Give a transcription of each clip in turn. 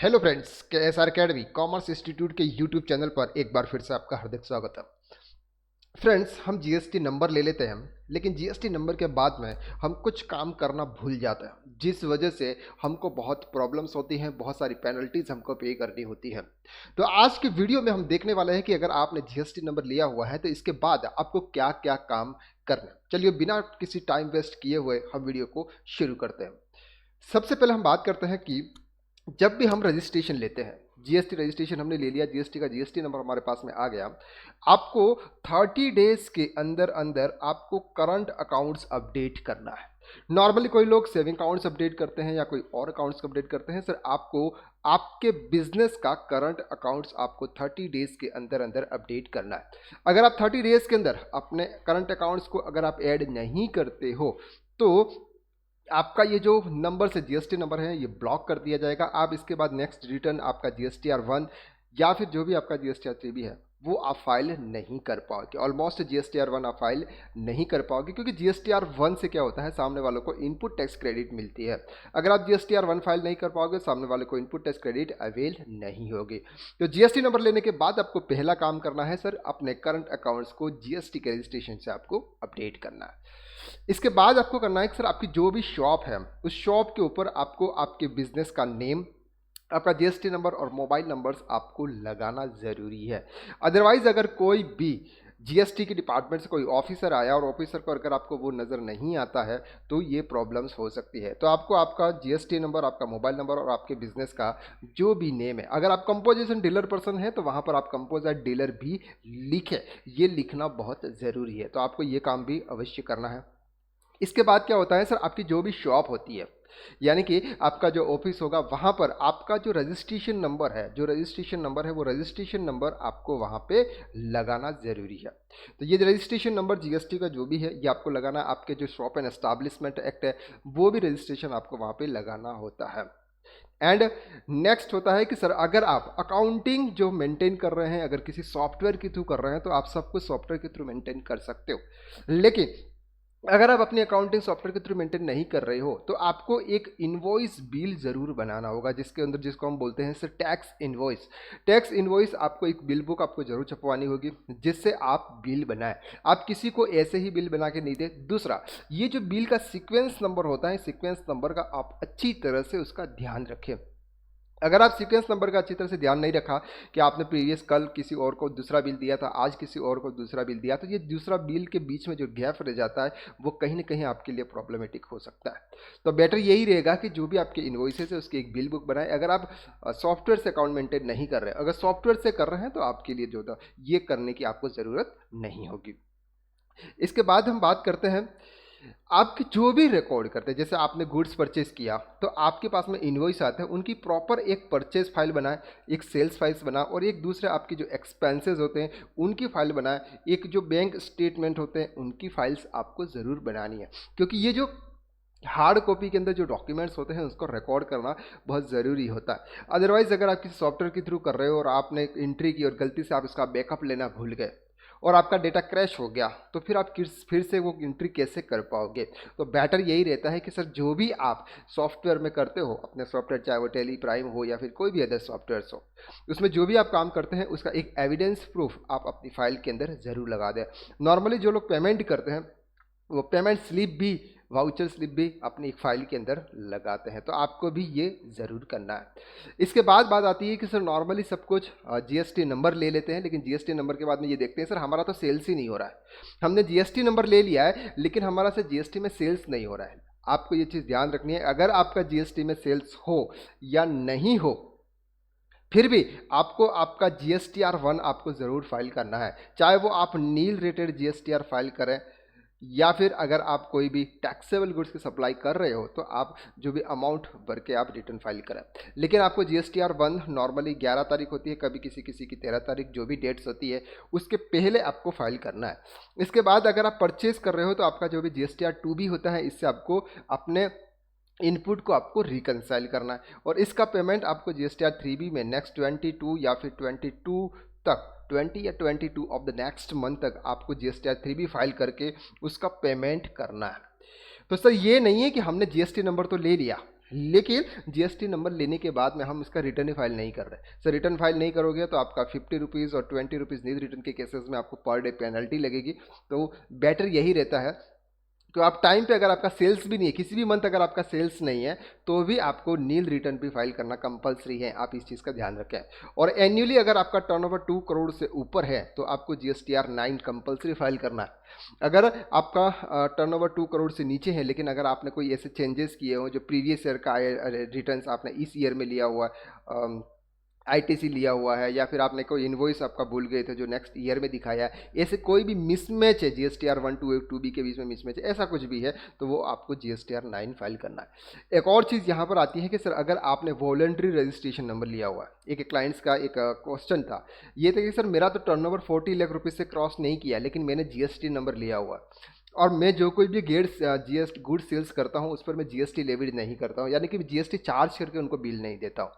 Hello friends, के S R academy commerce institute के YouTube channel पर एक बार फिर से आपका हार्दिक स्वागत है। फ्रेंड्स, हम जीएसटी नंबर ले लेते हैं, लेकिन जीएसटी नंबर के बाद में हम कुछ काम करना भूल जाते हैं, जिस वजह से हमको बहुत प्रॉब्लम्स होती हैं, बहुत सारी पेनल्टीज हमको पे करनी होती है। तो आज की वीडियो में हम देखने वाले हैं कि अगर आपने जीएसटी नंबर लिया हुआ है तो इसके बाद आपको क्या क्या काम करना है। चलिए बिना किसी टाइम वेस्ट किए हुए हम वीडियो को शुरू करते हैं। सबसे पहले हम बात करते हैं कि जब भी हम रजिस्ट्रेशन लेते हैं, जीएसटी रजिस्ट्रेशन हमने ले लिया, जीएसटी का जीएसटी नंबर हमारे पास में आ गया। आपको 30 डेज के अंदर अंदर आपको करंट अकाउंट्स अपडेट करना है। नॉर्मली कोई लोग सेविंग अकाउंट्स अपडेट करते हैं या कोई और अकाउंट्स अपडेट करते हैं। सर, आपको आपके बिजनेस का करंट अकाउंट्स आपको 30 डेज के अंदर अंदर अपडेट करना है। अगर आप 30 डेज के अंदर अपने करंट अकाउंट्स को अगर आप ऐड नहीं करते हो तो आपका ये जो नंबर से जीएसटी नंबर है ये ब्लॉक कर दिया जाएगा। आप इसके बाद नेक्स्ट रिटर्न आपका GSTR 1 या फिर जो भी आपका GSTR 3 भी है वो आप फाइल नहीं कर पाओगे। ऑलमोस्ट GSTR 1 आप फाइल नहीं कर पाओगे, क्योंकि GSTR 1 से क्या होता है, सामने वालों को इनपुट टैक्स क्रेडिट मिलती है। अगर आप GSTR 1 फाइल नहीं कर पाओगे, सामने वाले को इनपुट टैक्स क्रेडिट अवेल नहीं होगी। तो जीएसटी नंबर लेने के बाद आपको पहला काम करना है सर, अपने करंट अकाउंट्स को जीएसटी के रजिस्ट्रेशन से आपको अपडेट करना है। इसके बाद आपको करना है कि सर आपकी जो भी शॉप है उस शॉप के ऊपर आपको आपके बिजनेस का नेम, आपका जीएसटी नंबर और मोबाइल नंबर्स आपको लगाना ज़रूरी है। अदरवाइज अगर कोई भी जीएसटी के डिपार्टमेंट से कोई ऑफिसर आया और ऑफिसर को अगर आपको वो नज़र नहीं आता है तो ये प्रॉब्लम्स हो सकती है। तो आपको आपका जीएसटी नंबर, आपका मोबाइल नंबर और आपके बिजनेस का जो भी नेम है, अगर आप कंपोजिशन डीलर पर्सन है तो वहाँ पर आप कंपोजिट डीलर भी लिखें, ये लिखना बहुत ज़रूरी है। तो आपको ये काम भी अवश्य करना है। इसके बाद क्या होता है सर, आपकी जो भी शॉप होती है, यानी कि आपका जो ऑफिस होगा वहाँ पर आपका जो रजिस्ट्रेशन नंबर है, वो रजिस्ट्रेशन नंबर आपको वहाँ पे लगाना ज़रूरी है। तो ये रजिस्ट्रेशन नंबर जीएसटी का जो भी है ये आपको लगाना है। आपके जो शॉप एंड एस्टैब्लिशमेंट एक्ट है वो भी रजिस्ट्रेशन आपको वहाँ पे लगाना होता है। एंड नेक्स्ट होता है कि सर अगर आप अकाउंटिंग जो मेंटेन कर रहे हैं, अगर किसी सॉफ्टवेयर के थ्रू कर रहे हैं तो आप सब कुछ सॉफ्टवेयर के थ्रू मेंटेन कर सकते हो। लेकिन अगर आप अपनी अकाउंटिंग सॉफ्टवेयर के थ्रू मेंटेन नहीं कर रहे हो तो आपको एक इनवॉइस बिल जरूर बनाना होगा, जिसके अंदर जिसको हम बोलते हैं sir tax invoice. Tax invoice आपको एक बिल बुक आपको जरूर छपवानी होगी, जिससे आप बिल बनाएं। आप किसी को ऐसे ही बिल बना के नहीं दे। दूसरा, ये जो बिल का सीक्वेंस नंबर होता है, सीक्वेंस नंबर का आप अच्छी तरह से उसका ध्यान रखें। अगर आप सीक्वेंस नंबर का अच्छी तरह से ध्यान नहीं रखा कि आपने प्रीवियस कल किसी और को दूसरा बिल दिया था, आज किसी और को दूसरा बिल दिया, तो ये दूसरा बिल के बीच में जो गैप रह जाता है वो कहीं ना कहीं आपके लिए प्रॉब्लमेटिक हो सकता है। तो बेटर यही रहेगा कि जो भी आपके इन्वॉइसेस है उसकी एक बिल बुक बनाएं। अगर आप सॉफ्टवेयर से अकाउंट मेंटेन नहीं कर रहे, अगर सॉफ्टवेयर से कर रहे हैं तो आपके लिए जो था ये करने की आपको ज़रूरत नहीं होगी। इसके बाद हम बात करते हैं आपके जो भी रिकॉर्ड करते हैं, जैसे आपने गुड्स परचेज किया तो आपके पास में इनवॉइस आते हैं, उनकी प्रॉपर एक परचेज फाइल बनाए, एक सेल्स फाइल्स बनाए और एक दूसरे आपके जो एक्सपेंसेस होते हैं उनकी फाइल बनाए, एक जो बैंक स्टेटमेंट होते हैं उनकी फाइल्स आपको ज़रूर बनानी है। क्योंकि ये जो हार्ड कॉपी के अंदर जो डॉक्यूमेंट्स होते हैं उसको रिकॉर्ड करना बहुत ज़रूरी होता है। अदरवाइज़ अगर आप किसी सॉफ्टवेयर के थ्रू कर रहे हो और आपने एंट्री की और गलती से आप इसका बैकअप लेना भूल गए और आपका डेटा क्रैश हो गया तो फिर आप फिर से वो एंट्री कैसे कर पाओगे। तो बेटर यही रहता है कि सर जो भी आप सॉफ्टवेयर में करते हो, अपने सॉफ्टवेयर चाहे वो टेली प्राइम हो या फिर कोई भी अदर सॉफ्टवेयर हो, उसमें जो भी आप काम करते हैं उसका एक एविडेंस प्रूफ आप अपनी फाइल के अंदर ज़रूर लगा दें। नॉर्मली जो लोग पेमेंट करते हैं वो पेमेंट स्लिप भी, वाउचर स्लिप भी अपनी एक फाइल के अंदर लगाते हैं। तो आपको भी ये ज़रूर करना है। इसके बाद बात आती है कि सर नॉर्मली सब कुछ जीएसटी नंबर ले लेते हैं, लेकिन जीएसटी नंबर के बाद में ये देखते हैं सर हमारा तो सेल्स ही नहीं हो रहा है। हमने जीएसटी नंबर ले लिया है लेकिन हमारा से जीएसटी में सेल्स नहीं हो रहा है। आपको ये चीज़ ध्यान रखनी है, अगर आपका जीएसटी में सेल्स हो या नहीं हो फिर भी आपको आपका GSTR 1 आपको ज़रूर फाइल करना है। चाहे वो आप नील रेटेड GSTR फाइल करें या फिर अगर आप कोई भी टैक्सेबल गुड्स की सप्लाई कर रहे हो तो आप जो भी अमाउंट भर के आप रिटर्न फाइल करें। लेकिन आपको GSTR 1 नॉर्मली 11 तारीख होती है, कभी किसी किसी की 13 तारीख, जो भी डेट्स होती है उसके पहले आपको फाइल करना है। इसके बाद अगर आप परचेज कर रहे हो तो आपका जो भी GSTR 2 भी होता है, इससे आपको अपने इनपुट को आपको रिकनसाइल करना है और इसका पेमेंट आपको GSTR 3 भी में नेक्स्ट 22 या फिर 22 तक, 20 या 22 ऑफ द नेक्स्ट मंथ तक आपको GSTR 3 भी फाइल करके उसका पेमेंट करना है। तो सर ये नहीं है कि हमने जीएसटी नंबर तो ले लिया लेकिन जीएसटी नंबर लेने के बाद में हम इसका रिटर्न ही फाइल नहीं कर रहे। सर रिटर्न फाइल नहीं करोगे तो आपका 50 रुपीज़ और 20 रुपीज़ नील रिटर्न के केसेस में आपको पर डे पेनल्टी लगेगी। तो बेटर यही रहता है तो आप टाइम पे, अगर आपका सेल्स भी नहीं है, किसी भी मंथ अगर आपका सेल्स नहीं है, तो भी आपको नील रिटर्न भी फाइल करना कंपलसरी है। आप इस चीज़ का ध्यान रखें। और एन्युअली अगर आपका टर्नओवर 2 करोड़ से ऊपर है तो आपको जीएसटीआर 9 कंपलसरी फाइल करना है। अगर आपका टर्नओवर 2 करोड़ से नीचे है, लेकिन अगर आपने कोई ऐसे चेंजेस किए हो जो प्रीवियस ईयर का रिटर्न्स आपने इस ईयर में लिया हुआ आईटीसी लिया हुआ है, या फिर आपने कोई इनवॉइस आपका भूल गए थे जो नेक्स्ट ईयर में दिखाया है, ऐसे कोई भी मिसमैच है, जीएसटीआर 1 के बीच में मिसमैच है, ऐसा कुछ भी है, तो वो आपको जीएसटीआर 9 फाइल करना है। एक और चीज़ यहाँ पर आती है कि सर अगर आपने वॉलंटरी रजिस्ट्रेशन नंबर लिया हुआ है, एक क्लाइंट्स का एक क्वेश्चन था, ये था कि सर मेरा तो टर्नओवर 40 लाख रुपये से क्रॉस नहीं किया, लेकिन मैंने जीएसटी नंबर लिया हुआ है और मैं जो कोई भी जीएसटी गुड सेल्स करता हूँ उस पर मैं जीएसटी लेवी नहीं करता हूँ, यानी कि जीएसटी चार्ज करके उनको बिल नहीं देता हूँ।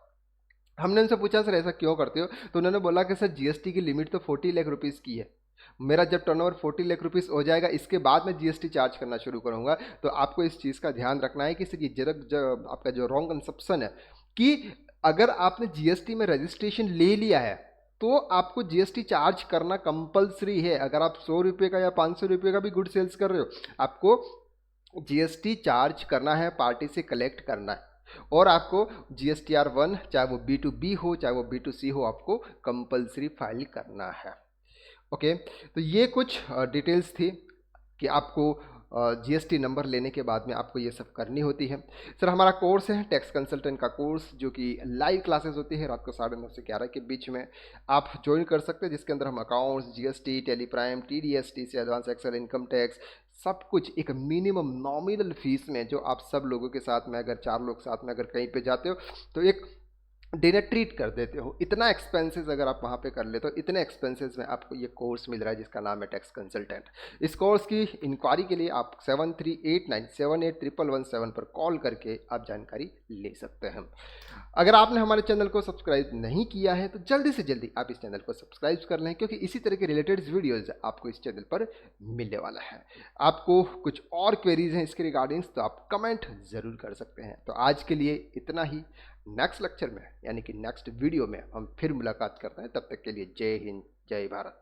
हमने उनसे पूछा सर ऐसा क्यों करते हो, तो उन्होंने बोला कि सर जीएसटी की लिमिट तो 40 लाख रुपीज़ की है, मेरा जब टर्नओवर 40 लाख रुपीज़ हो जाएगा इसके बाद मैं जीएसटी चार्ज करना शुरू करूंगा। तो आपको इस चीज़ का ध्यान रखना है कि सर ये जब आपका जो रॉन्ग कंसेप्शन है कि अगर आपने जीएसटी में रजिस्ट्रेशन ले लिया है तो आपको जीएसटी चार्ज करना कंपलसरी है। अगर आप 100 रुपये का या 500 रुपये का भी गुड सेल्स कर रहे हो, आपको जीएसटी चार्ज करना है, पार्टी से कलेक्ट करना है। और आपको जीएसटीआर 1 चाहे वो B2B हो चाहे वो B2C हो, आपको कंपलसरी फाइल करना है। ओके, तो ये कुछ डिटेल्स थी कि आपको जीएसटी नंबर लेने के बाद में आपको ये सब करनी होती है। सर हमारा कोर्स है टैक्स कंसल्टेंट का कोर्स, जो कि लाइव क्लासेस होती है रात को 9:30 से 11 के बीच में आप ज्वाइन कर सकते हैं, जिसके अंदर हम अकाउंट्स, जीएसटी, टेली प्राइम, टीडीएसटी से एडवांस एक्सेल, इनकम टैक्स, सब कुछ एक मिनिमम नॉमिनल फीस में, जो आप सब लोगों के साथ में अगर 4 लोग साथ में अगर कहीं पे जाते हो तो एक डिनर ट्रीट कर देते हो। इतना एक्सपेंसेस अगर आप वहाँ पे कर लेते हो, इतने एक्सपेंसेस में आपको ये कोर्स मिल रहा है जिसका नाम है टैक्स कंसल्टेंट। इस कोर्स की इंक्वायरी के लिए आप 7389781117 पर कॉल करके आप जानकारी ले सकते हैं। अगर आपने हमारे चैनल को सब्सक्राइब नहीं किया है तो जल्दी से जल्दी आप इस चैनल को सब्सक्राइब कर लें, क्योंकि इसी तरह के रिलेटेड वीडियोज़ आपको इस चैनल पर मिलने वाला है। आपको कुछ और क्वेरीज हैं इसके रिगार्डिंग्स तो आप कमेंट ज़रूर कर सकते हैं। तो आज के लिए इतना ही। नेक्स्ट लेक्चर में यानी कि नेक्स्ट वीडियो में हम फिर मुलाकात करते हैं। तब तक के लिए जय हिंद, जय भारत।